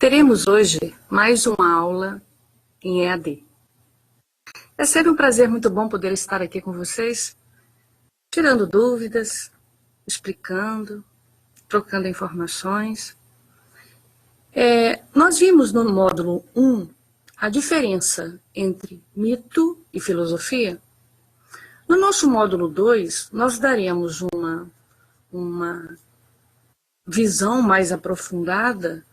Teremos hoje mais uma aula em EAD. É sempre um prazer muito bom poder estar aqui com vocês, tirando dúvidas, explicando, trocando informações. Nós vimos no módulo 1 a diferença entre mito e filosofia. No nosso módulo 2, nós daremos uma visão mais aprofundada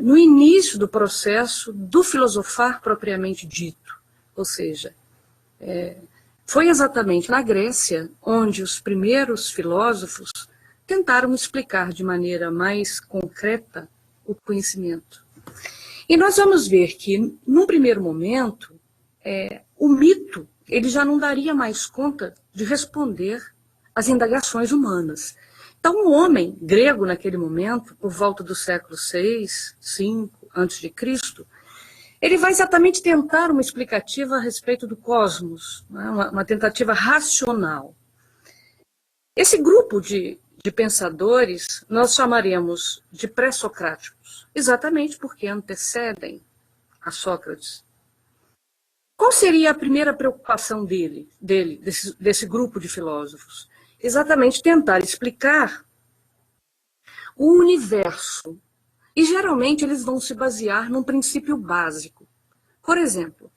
no início do processo do filosofar propriamente dito. Ou seja, foi exatamente na Grécia onde os primeiros filósofos tentaram explicar de maneira mais concreta o conhecimento. E nós vamos ver que, num primeiro momento, o mito ele já não daria mais conta de responder às indagações humanas. Então, o homem grego, naquele momento, por volta do século 6, 5 a.C., ele vai exatamente tentar uma explicativa a respeito do cosmos, né? uma tentativa racional. Esse grupo de pensadores nós chamaremos de pré-socráticos, exatamente porque antecedem a Sócrates. Qual seria a primeira preocupação desse grupo de filósofos? Exatamente tentar explicar o universo. E geralmente eles vão se basear num princípio básico. Por exemplo,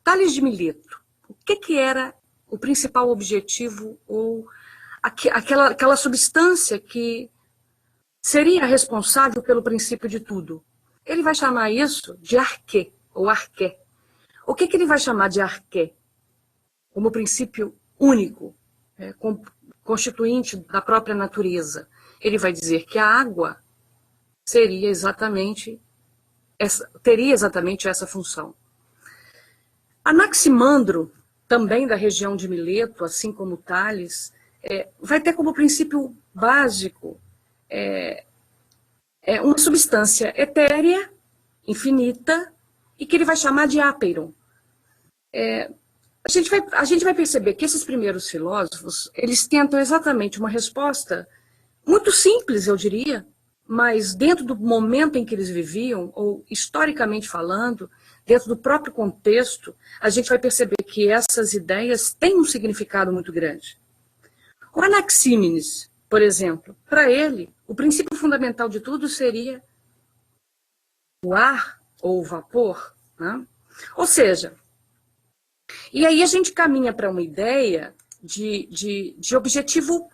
Tales de Mileto. O que era o principal objetivo ou aquela substância que seria responsável pelo princípio de tudo? Ele vai chamar isso de arquê ou arqué. O que ele vai chamar de arqué? Como princípio único, constituinte da própria natureza. Ele vai dizer que a água teria exatamente essa função. Anaximandro, também da região de Mileto, assim como Tales, vai ter como princípio básico uma substância etérea, infinita, e que ele vai chamar de ápeiron. A gente vai perceber que esses primeiros filósofos, eles tentam exatamente uma resposta muito simples, eu diria, mas dentro do momento em que eles viviam, ou historicamente falando, dentro do próprio contexto, a gente vai perceber que essas ideias têm um significado muito grande. O Anaxímenes, por exemplo, para ele, o princípio fundamental de tudo seria o ar ou o vapor, né? Ou seja, e aí a gente caminha para uma ideia de objetivo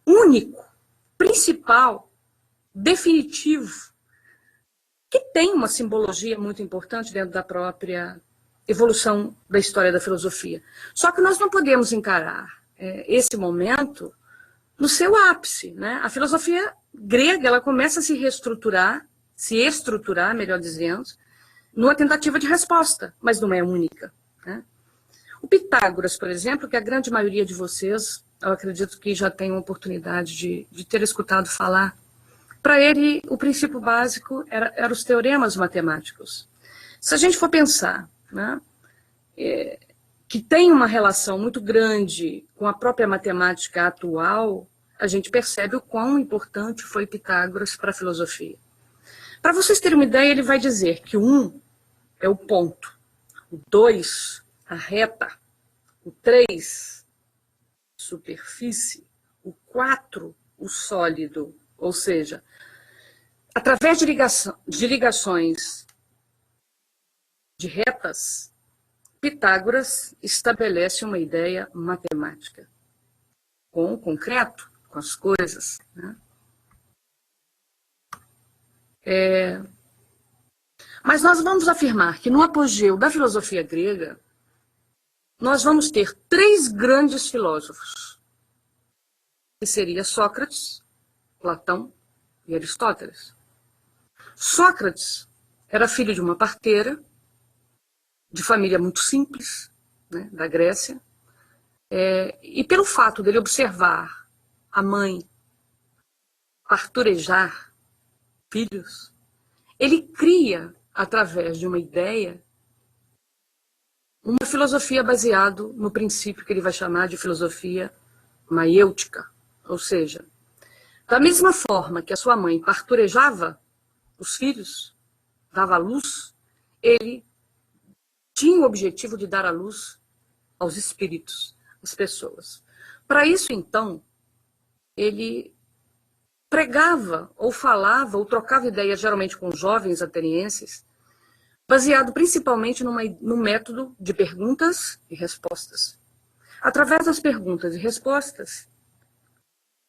único, principal, definitivo, que tem uma simbologia muito importante dentro da própria evolução da história da filosofia. Só que nós não podemos encarar esse momento no seu ápice, né? A filosofia grega ela começa a se estruturar, melhor dizendo, numa tentativa de resposta, mas não é única, né? O Pitágoras, por exemplo, que a grande maioria de vocês, eu acredito que já tem uma oportunidade de ter escutado falar, para ele o princípio básico era os teoremas matemáticos. Se a gente for pensar, né, que tem uma relação muito grande com a própria matemática atual, a gente percebe o quão importante foi Pitágoras para a filosofia. Para vocês terem uma ideia, ele vai dizer que o 1 é o ponto, o 2 a reta, o 3 superfície, o 4 o sólido, ou seja, através de ligações de retas, Pitágoras estabelece uma ideia matemática com o concreto, com as coisas, né? Mas nós vamos afirmar que no apogeu da filosofia grega, nós vamos ter 3 grandes filósofos, que seria Sócrates, Platão e Aristóteles. Sócrates era filho de uma parteira, de família muito simples, né, da Grécia, e pelo fato dele observar a mãe parturejar filhos, ele cria, através de uma ideia, uma filosofia baseada no princípio que ele vai chamar de filosofia maiêutica, ou seja, da mesma forma que a sua mãe parturejava os filhos, dava à luz, ele tinha o objetivo de dar à luz aos espíritos, às pessoas. Para isso, então, ele pregava, ou falava, ou trocava ideias, geralmente com jovens atenienses, baseado principalmente num método de perguntas e respostas. Através das perguntas e respostas,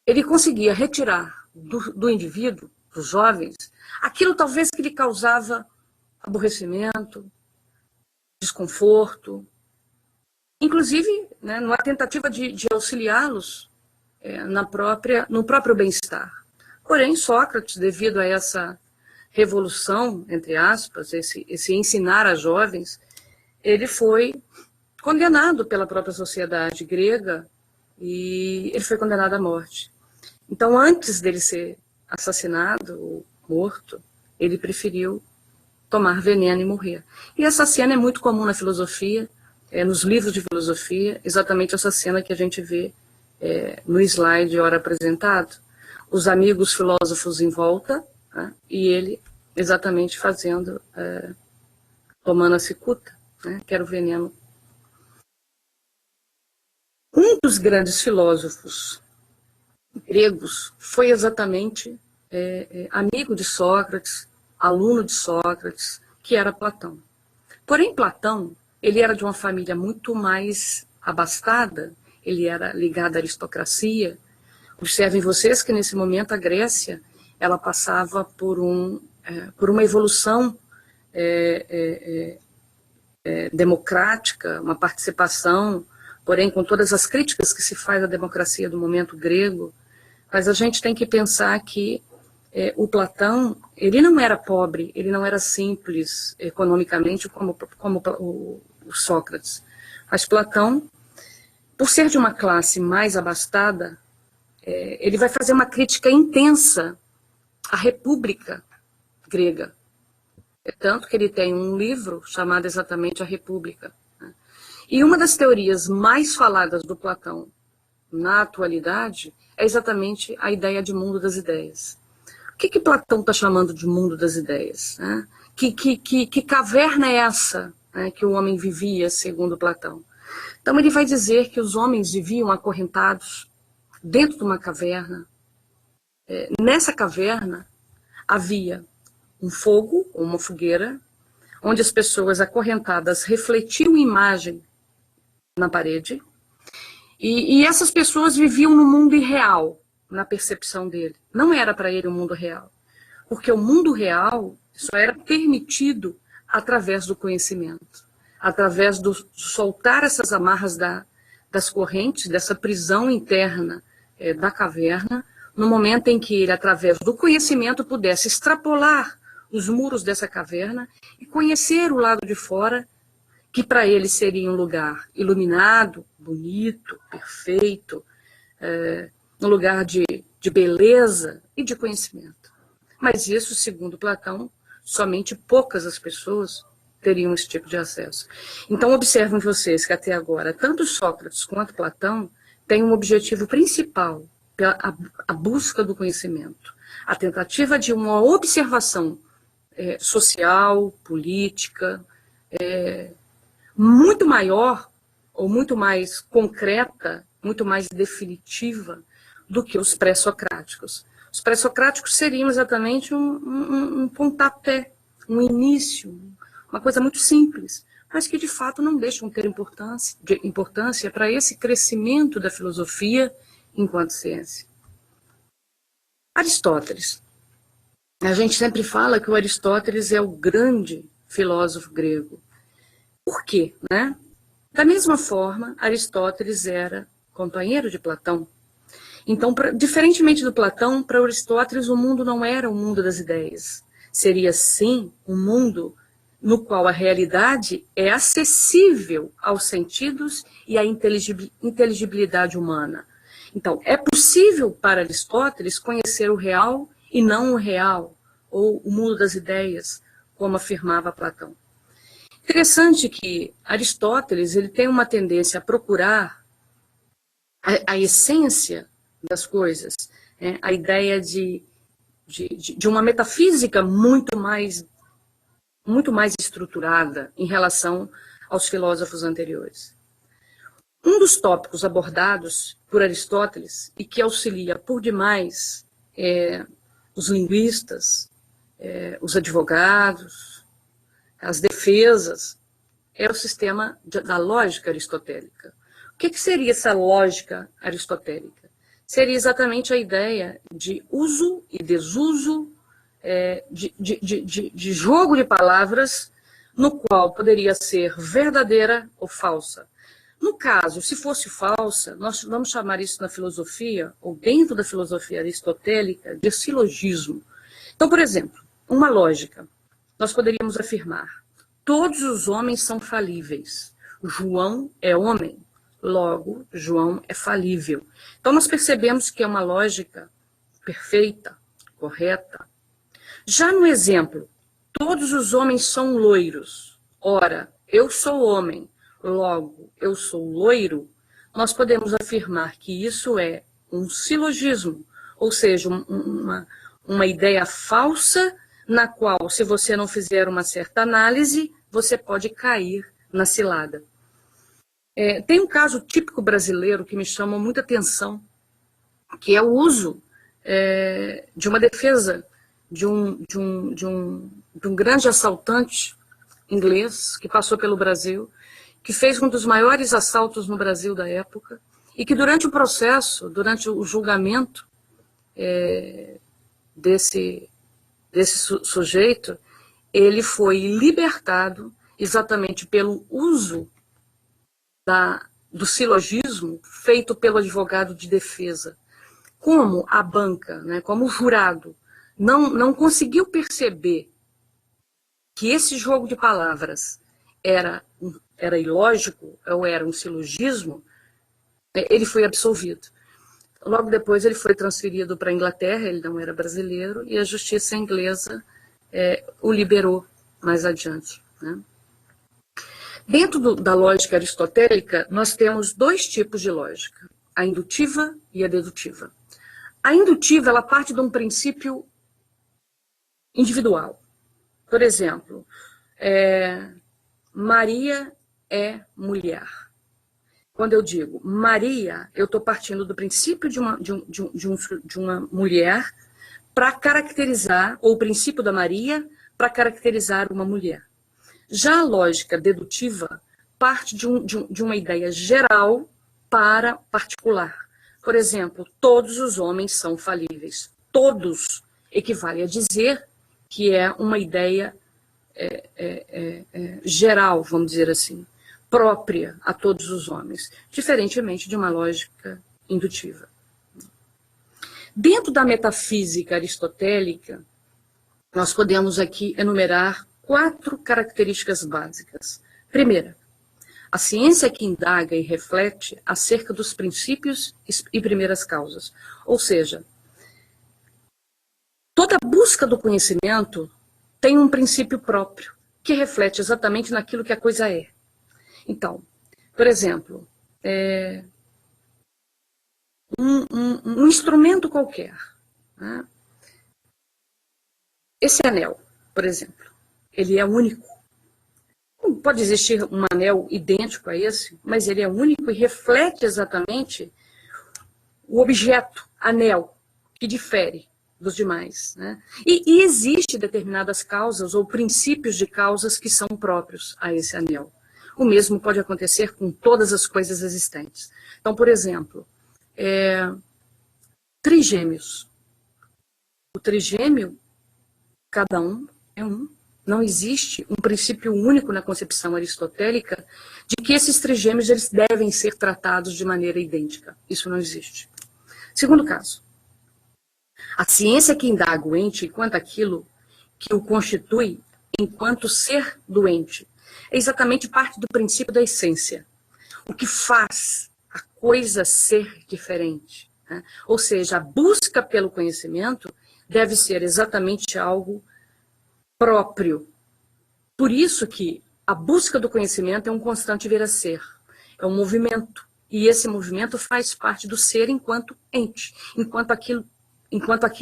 ele conseguia retirar do indivíduo, dos jovens, aquilo talvez que lhe causava aborrecimento, desconforto, inclusive, né, numa tentativa de auxiliá-los no próprio bem-estar. Porém, Sócrates, devido a essa revolução, entre aspas, esse ensinar a jovens, ele foi condenado pela própria sociedade grega e ele foi condenado à morte. Então, antes dele ser assassinado ou morto, ele preferiu tomar veneno e morrer. E essa cena é muito comum na filosofia, nos livros de filosofia, exatamente essa cena que a gente vê no slide ora apresentado. Os amigos filósofos em volta, né, e ele exatamente tomando a cicuta, né, que era o veneno. Um dos grandes filósofos gregos foi exatamente amigo de Sócrates, aluno de Sócrates, que era Platão. Porém, Platão, ele era de uma família muito mais abastada, ele era ligado à aristocracia. Observem vocês que, nesse momento, a Grécia ela passava por uma evolução democrática, uma participação, porém, com todas as críticas que se faz à democracia do momento grego. Mas a gente tem que pensar que o Platão, ele não era pobre, ele não era simples economicamente como o Sócrates. Mas Platão, por ser de uma classe mais abastada, ele vai fazer uma crítica intensa à República grega. Tanto que ele tem um livro chamado exatamente A República. Né? E uma das teorias mais faladas do Platão na atualidade é exatamente a ideia de mundo das ideias. O que Platão está chamando de mundo das ideias? Né? Que caverna é essa, né, que o homem vivia, segundo Platão? Então ele vai dizer que os homens viviam acorrentados dentro de uma caverna. Nessa caverna havia um fogo, uma fogueira, onde as pessoas acorrentadas refletiam imagem na parede, e essas pessoas viviam no mundo irreal, na percepção dele. Não era para ele um mundo real, porque o mundo real só era permitido através do conhecimento, através do soltar essas amarras das correntes, dessa prisão interna da caverna, no momento em que ele, através do conhecimento, pudesse extrapolar os muros dessa caverna e conhecer o lado de fora, que para ele seria um lugar iluminado, bonito, perfeito, um lugar de beleza e de conhecimento. Mas isso, segundo Platão, somente poucas as pessoas teriam esse tipo de acesso. Então, observem vocês que até agora, tanto Sócrates quanto Platão têm um objetivo principal, a busca do conhecimento, a tentativa de uma observação social, política, muito maior ou muito mais concreta, muito mais definitiva do que os pré-socráticos. Os pré-socráticos seriam exatamente um pontapé, um início, uma coisa muito simples, mas que de fato não deixam ter importância para esse crescimento da filosofia enquanto ciência. Aristóteles. A gente sempre fala que o Aristóteles é o grande filósofo grego. Por quê? Né? Da mesma forma, Aristóteles era companheiro de Platão. Então, diferentemente do Platão, para Aristóteles o mundo não era o mundo das ideias. Seria, sim, um mundo no qual a realidade é acessível aos sentidos e à inteligibilidade humana. Então, é possível para Aristóteles conhecer o real e não o real, ou o mundo das ideias, como afirmava Platão. Interessante que Aristóteles ele tem uma tendência a procurar a essência das coisas, a ideia de uma metafísica muito mais muito mais estruturada em relação aos filósofos anteriores. Um dos tópicos abordados por Aristóteles, e que auxilia por demais os linguistas, os advogados, as defesas, é o sistema da lógica aristotélica. O que seria essa lógica aristotélica? Seria exatamente a ideia de uso e desuso, de jogo de palavras, no qual poderia ser verdadeira ou falsa. No caso, se fosse falsa, nós vamos chamar isso na filosofia, ou dentro da filosofia aristotélica, de silogismo. Então, por exemplo, uma lógica. Nós poderíamos afirmar: todos os homens são falíveis. João é homem, logo, João é falível. Então, nós percebemos que é uma lógica perfeita, correta. Já no exemplo, todos os homens são loiros. Ora, eu sou homem, logo, eu sou loiro. Nós podemos afirmar que isso é um silogismo, ou seja, uma ideia falsa, na qual, se você não fizer uma certa análise, você pode cair na cilada. Tem um caso típico brasileiro que me chama muita atenção, que é o uso de uma defesa de um grande assaltante inglês que passou pelo Brasil, que fez um dos maiores assaltos no Brasil da época, e que durante o processo, durante o julgamento desse sujeito, ele foi libertado exatamente pelo uso do silogismo feito pelo advogado de defesa. Como a banca, como o jurado, não conseguiu perceber que esse jogo de palavras era ilógico, ou era um silogismo, ele foi absolvido. Logo depois ele foi transferido para a Inglaterra, ele não era brasileiro, e a justiça inglesa o liberou mais adiante. Dentro da lógica aristotélica, nós temos dois tipos de lógica, a indutiva e a dedutiva. A indutiva, ela parte de um princípio individual. Por exemplo, Maria é mulher. Quando eu digo Maria, eu estou partindo do princípio de uma mulher para caracterizar, ou o princípio da Maria para caracterizar uma mulher. Já a lógica dedutiva parte de uma ideia geral para particular. Por exemplo, todos os homens são falíveis. Todos equivale a dizer que é uma ideia geral, vamos dizer assim, própria a todos os homens, diferentemente de uma lógica indutiva. Dentro da metafísica aristotélica, nós podemos aqui enumerar 4 características básicas. Primeira, a ciência que indaga e reflete acerca dos princípios e primeiras causas. Ou seja, toda busca do conhecimento tem um princípio próprio, que reflete exatamente naquilo que a coisa é. Então, por exemplo, um instrumento qualquer, né? Esse anel, por exemplo, ele é único. Não pode existir um anel idêntico a esse, mas ele é único e reflete exatamente o objeto, anel, que difere dos demais, né? E existe determinadas causas ou princípios de causas que são próprios a esse anel. O mesmo pode acontecer com todas as coisas existentes. Então, por exemplo, trigêmeos. O trigêmeo, cada um é um. Não existe um princípio único na concepção aristotélica de que esses trigêmeos eles devem ser tratados de maneira idêntica. Isso não existe. Segundo caso, a ciência que indaga o ente enquanto aquilo que o constitui enquanto ser doente é exatamente parte do princípio da essência. O que faz a coisa ser diferente, né? Ou seja, a busca pelo conhecimento deve ser exatamente algo próprio. Por isso que a busca do conhecimento é um constante vir a ser, é um movimento. E esse movimento faz parte do ser enquanto ente, enquanto aquilo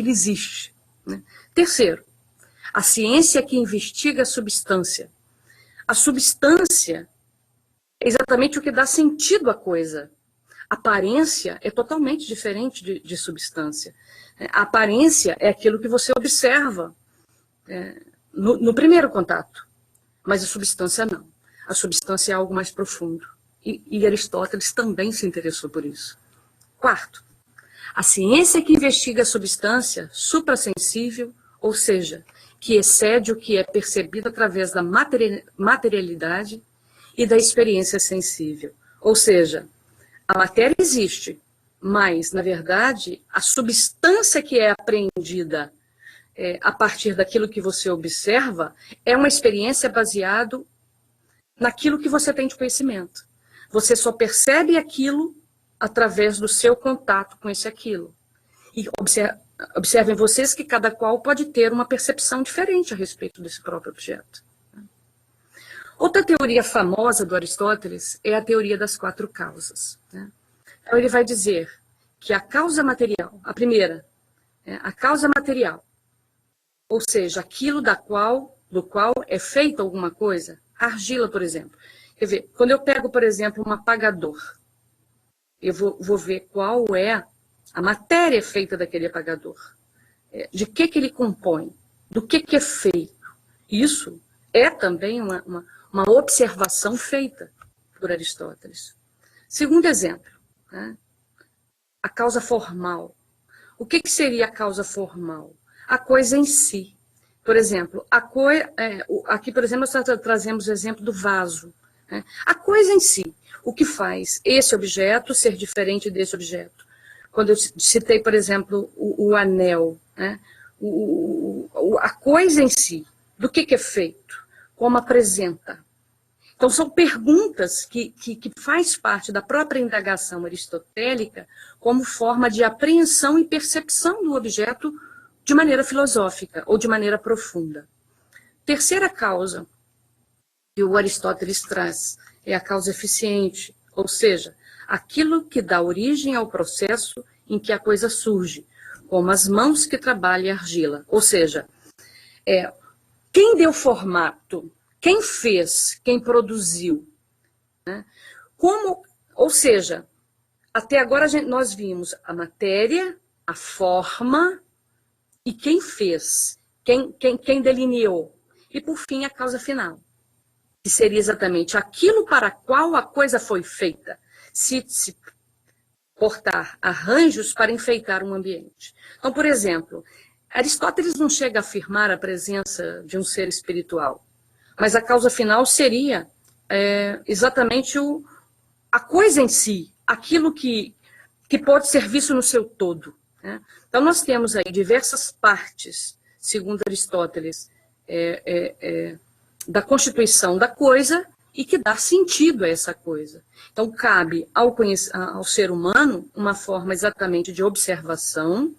existe, né? Terceiro, A ciência que investiga a substância. A substância é exatamente o que dá sentido à coisa. A aparência é totalmente diferente de substância. A aparência é aquilo que você observa no primeiro contato, mas a substância não. A substância é algo mais profundo. E Aristóteles também se interessou por isso. Quarto, a ciência que investiga a substância suprassensível, ou seja, que excede o que é percebido através da materialidade e da experiência sensível. Ou seja, a matéria existe, mas, na verdade, a substância que é apreendida a partir daquilo que você observa é uma experiência baseada naquilo que você tem de conhecimento. Você só percebe aquilo através do seu contato com esse aquilo. E observem vocês que cada qual pode ter uma percepção diferente a respeito desse próprio objeto. Outra teoria famosa do Aristóteles é a teoria das quatro causas. Então ele vai dizer que a causa material, a primeira, a causa material, ou seja, aquilo do qual é feita alguma coisa, a argila, por exemplo. Quer ver, quando eu pego, por exemplo, um apagador, eu vou ver qual é a matéria feita daquele apagador. De que ele compõe, do que é feito. Isso é também uma observação feita por Aristóteles. Segundo exemplo, a causa formal. O que seria a causa formal? A coisa em si. Por exemplo, aqui, por exemplo, nós trazemos o exemplo do vaso. A coisa em si, o que faz esse objeto ser diferente desse objeto. Quando eu citei, por exemplo, o anel, a coisa em si, do que é feito, como apresenta. Então, são perguntas que faz parte da própria indagação aristotélica como forma de apreensão e percepção do objeto de maneira filosófica ou de maneira profunda. Terceira causa que o Aristóteles traz é a causa eficiente, ou seja, aquilo que dá origem ao processo em que a coisa surge, como as mãos que trabalham a argila. Ou seja, quem deu formato, quem fez, quem produziu. Ou seja, até agora nós vimos a matéria, a forma e quem fez, quem delineou. E, por fim, a causa final, que seria exatamente aquilo para qual a coisa foi feita, se portar arranjos para enfeitar um ambiente. Então, por exemplo, Aristóteles não chega a afirmar a presença de um ser espiritual, mas a causa final seria exatamente a coisa em si, aquilo que pode ser visto no seu todo. Então, nós temos aí diversas partes, segundo Aristóteles, da constituição da coisa e que dá sentido a essa coisa. Então, cabe ao ser humano uma forma exatamente de observação,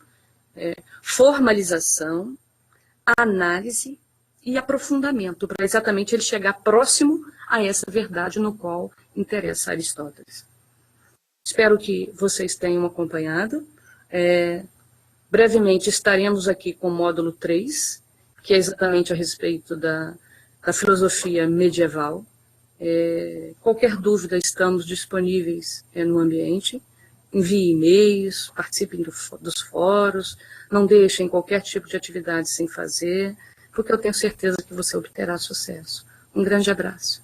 formalização, análise e aprofundamento, para exatamente ele chegar próximo a essa verdade no qual interessa Aristóteles. Espero que vocês tenham acompanhado. Brevemente estaremos aqui com o módulo 3, que é exatamente a respeito da filosofia medieval. Qualquer dúvida, estamos disponíveis no ambiente. Envie e-mails, participem dos fóruns, não deixem qualquer tipo de atividade sem fazer, porque eu tenho certeza que você obterá sucesso. Um grande abraço.